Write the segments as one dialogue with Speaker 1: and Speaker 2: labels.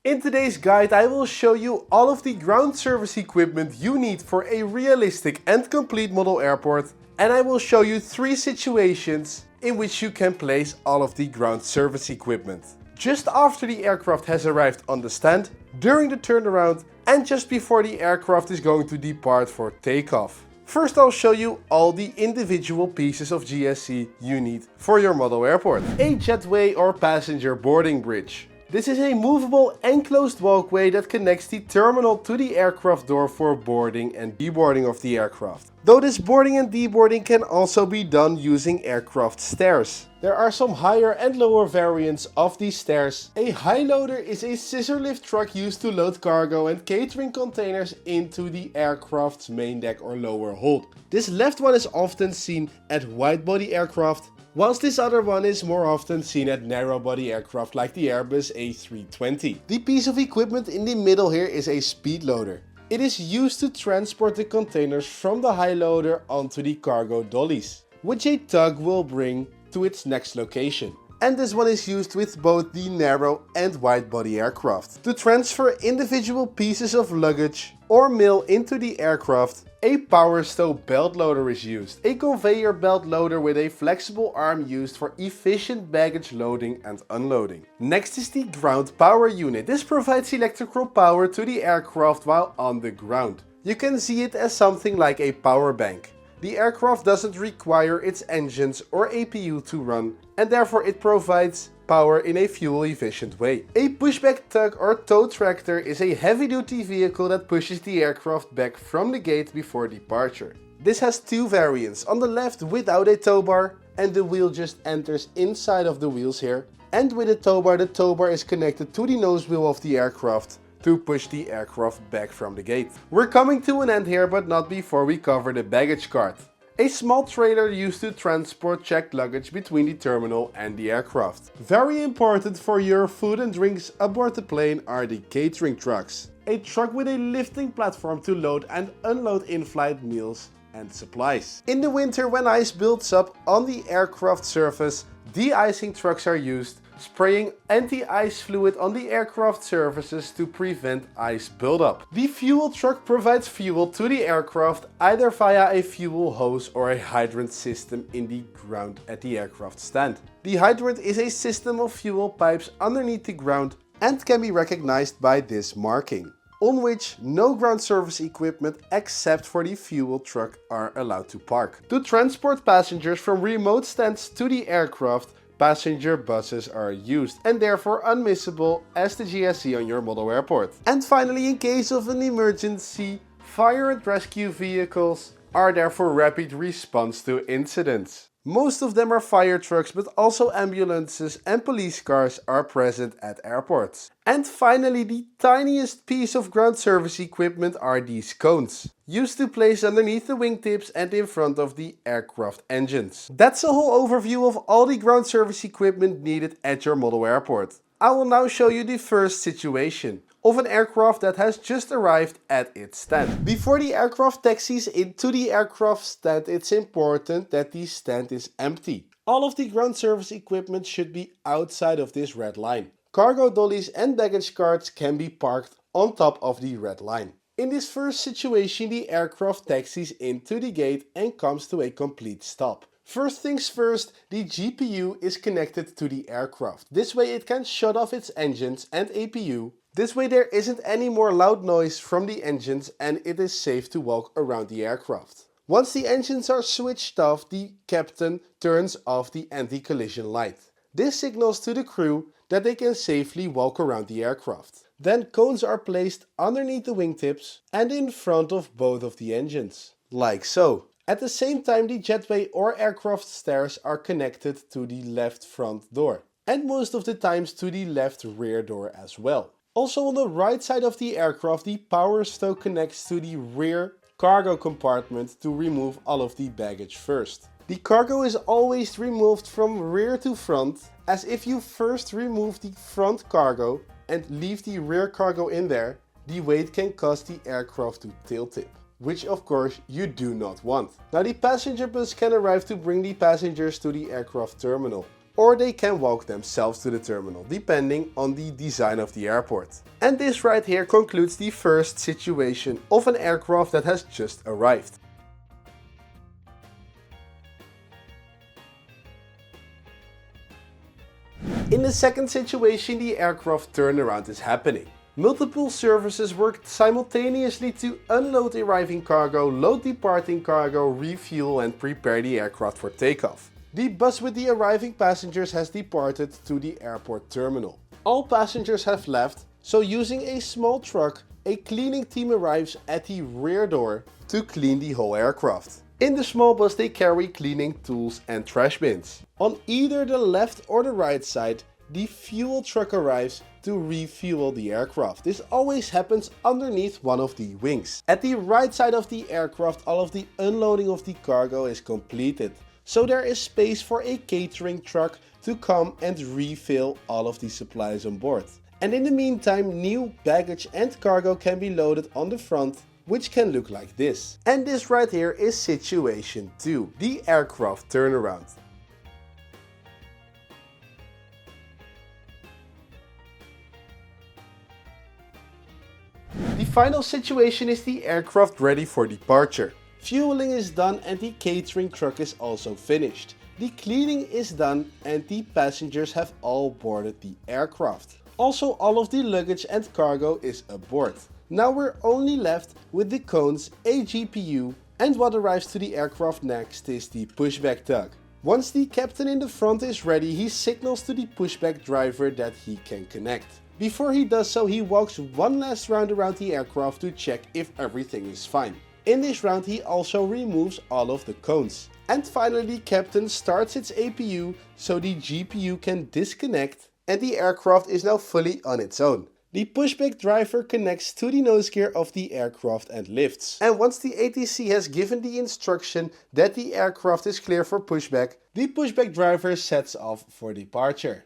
Speaker 1: In today's guide I will show you all of the ground service equipment you need for a realistic and complete model airport, and I will show you 3 situations in which you can place all of the ground service equipment. Just after the aircraft has arrived on the stand, during the turnaround, and just before the aircraft is going to depart for takeoff. First I'll show you all the individual pieces of GSC you need for your model airport. A jetway or passenger boarding bridge. This is a movable enclosed walkway that connects the terminal to the aircraft door for boarding and deboarding of the aircraft. Though this boarding and deboarding can also be done using aircraft stairs. There are some higher and lower variants of these stairs. A high loader is a scissor lift truck used to load cargo and catering containers into the aircraft's main deck or lower hold. This left one is often seen at widebody aircraft, whilst this other one is more often seen at narrow-body aircraft like the Airbus A320. The piece of equipment in the middle here is a speed loader. It is used to transport the containers from the high loader onto the cargo dollies, which a tug will bring to its next location. And this one is used with both the narrow and wide-body aircraft. To transfer individual pieces of luggage or mail into the aircraft, a power stow belt loader is used. A conveyor belt loader with a flexible arm used for efficient baggage loading and unloading. Next is the ground power unit. This provides electrical power to the aircraft while on the ground. You can see it as something like a power bank. The aircraft doesn't require its engines or APU to run, and therefore it provides power in a fuel-efficient way. A pushback tug or tow tractor is a heavy-duty vehicle that pushes the aircraft back from the gate before departure. This has 2 variants, on the left without a tow bar, and the wheel just enters inside of the wheels here, and with a tow bar, the tow bar is connected to the nose wheel of the aircraft to push the aircraft back from the gate. We're coming to an end here, but not before we cover the baggage cart. A small trailer used to transport checked luggage between the terminal and the aircraft. Very important for your food and drinks aboard the plane are the catering trucks. A truck with a lifting platform to load and unload in-flight meals and supplies. In the winter, when ice builds up on the aircraft surface, de-icing trucks are used, spraying anti-ice fluid on the aircraft surfaces to prevent ice buildup. The fuel truck provides fuel to the aircraft either via a fuel hose or a hydrant system in the ground at the aircraft stand. The hydrant is a system of fuel pipes underneath the ground and can be recognized by this marking, on which no ground service equipment except for the fuel truck are allowed to park. To transport passengers from remote stands to the aircraft, passenger buses are used and therefore unmissable as the GSC on your model airport. And finally, in case of an emergency, fire and rescue vehicles are there for rapid response to incidents. Most of them are fire trucks, but also ambulances and police cars are present at airports. And finally, the tiniest piece of ground service equipment are these cones, used to place underneath the wingtips and in front of the aircraft engines. That's a whole overview of all the ground service equipment needed at your model airport. I will now show you the first situation of an aircraft that has just arrived at its stand. Before the aircraft taxis into the aircraft stand, it's important that the stand is empty. All of the ground service equipment should be outside of this red line. Cargo dollies and baggage carts can be parked on top of the red line. In this first situation, the aircraft taxis into the gate and comes to a complete stop. First things first, the GPU is connected to the aircraft. This way it can shut off its engines and APU. This way there isn't any more loud noise from the engines and it is safe to walk around the aircraft. Once the engines are switched off, the captain turns off the anti-collision light. This signals to the crew that they can safely walk around the aircraft. Then cones are placed underneath the wingtips and in front of both of the engines, like so. At the same time, the jetway or aircraft stairs are connected to the left front door, and most of the times to the left rear door as well. Also on the right side of the aircraft, the power stow connects to the rear cargo compartment to remove all of the baggage first. The cargo is always removed from rear to front, as if you first remove the front cargo and leave the rear cargo in there, the weight can cause the aircraft to tail tip, which of course you do not want. Now the passenger bus can arrive to bring the passengers to the aircraft terminal. or they can walk themselves to the terminal, depending on the design of the airport. And this right here concludes the first situation of an aircraft that has just arrived. In the second situation, the aircraft turnaround is happening. Multiple services work simultaneously to unload arriving cargo, load departing cargo, refuel and prepare the aircraft for takeoff. The bus with the arriving passengers has departed to the airport terminal. All passengers have left, so using a small truck, a cleaning team arrives at the rear door to clean the whole aircraft. In the small bus they carry cleaning tools and trash bins. On either the left or the right side, the fuel truck arrives to refuel the aircraft. This always happens underneath one of the wings. At the right side of the aircraft, all of the unloading of the cargo is completed. So there is space for a catering truck to come and refill all of the supplies on board. And in the meantime, new baggage and cargo can be loaded on the front, which can look like this. And this right here is situation 2, the aircraft turnaround. The final situation is the aircraft ready for departure. Fueling is done and the catering truck is also finished. The cleaning is done and the passengers have all boarded the aircraft. Also, all of the luggage and cargo is aboard. Now we're only left with the cones, a GPU, and what arrives to the aircraft next is the pushback tug. Once the captain in the front is ready, he signals to the pushback driver that he can connect. Before he does so, he walks one last round around the aircraft to check if everything is fine. In this round he also removes all of the cones. And finally the captain starts its APU so the GPU can disconnect and the aircraft is now fully on its own. The pushback driver connects to the nose gear of the aircraft and lifts. And once the ATC has given the instruction that the aircraft is clear for pushback, the pushback driver sets off for departure.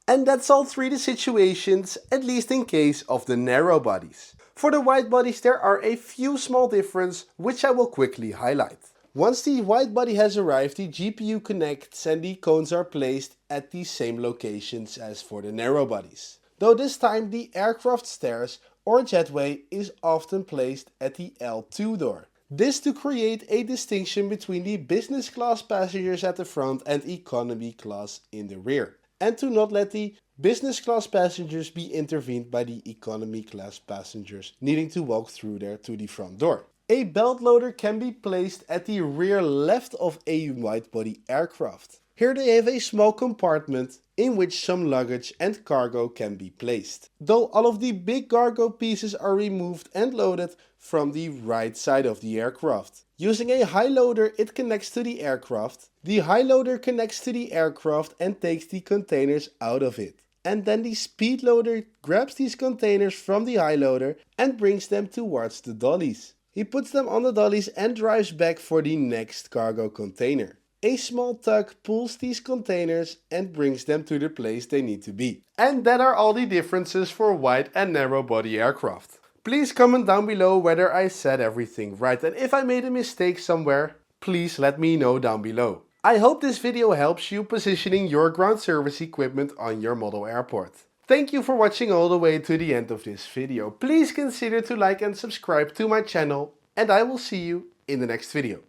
Speaker 1: And that's all 3 situations, at least in case of the narrow bodies. For the wide bodies there are a few small differences which I will quickly highlight. Once the wide body has arrived, the GPU connects and the cones are placed at the same locations as for the narrow bodies. Though this time the aircraft stairs or jetway is often placed at the L2 door. This to create a distinction between the business class passengers at the front and economy class in the rear. And to not let the business class passengers be intervened by the economy class passengers needing to walk through there to the front door. A belt loader can be placed at the rear left of a wide-body aircraft. Here they have a small compartment in which some luggage and cargo can be placed. Though all of the big cargo pieces are removed and loaded from the right side of the aircraft. Using a high loader it connects to the aircraft. The high loader connects to the aircraft and takes the containers out of it. And then the speed loader grabs these containers from the high loader and brings them towards the dollies. He puts them on the dollies and drives back for the next cargo container. A small tug pulls these containers and brings them to the place they need to be. And that are all the differences for wide and narrow body aircraft. Please comment down below whether I said everything right, and if I made a mistake somewhere, please let me know down below. I hope this video helps you positioning your ground service equipment on your model airport. Thank you for watching all the way to the end of this video. Please consider to like and subscribe to my channel, and I will see you in the next video.